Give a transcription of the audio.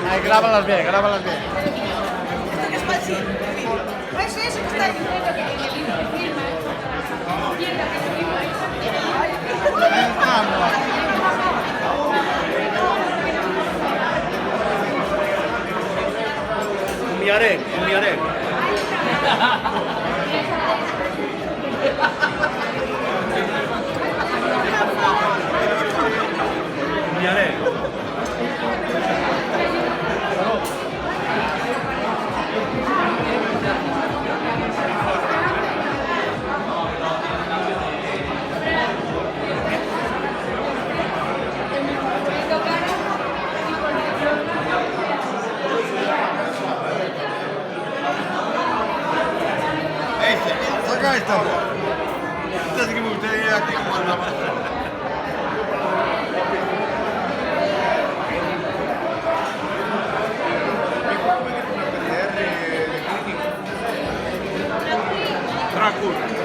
Ahí, grábalas bien, grábalas bien. Esto que es fácil. ¿Ves eso que está ahí? Enviaré, enviaré. Enviaré. Saca esta. Esta sí que me gustaría aquí con la mano. Dracula.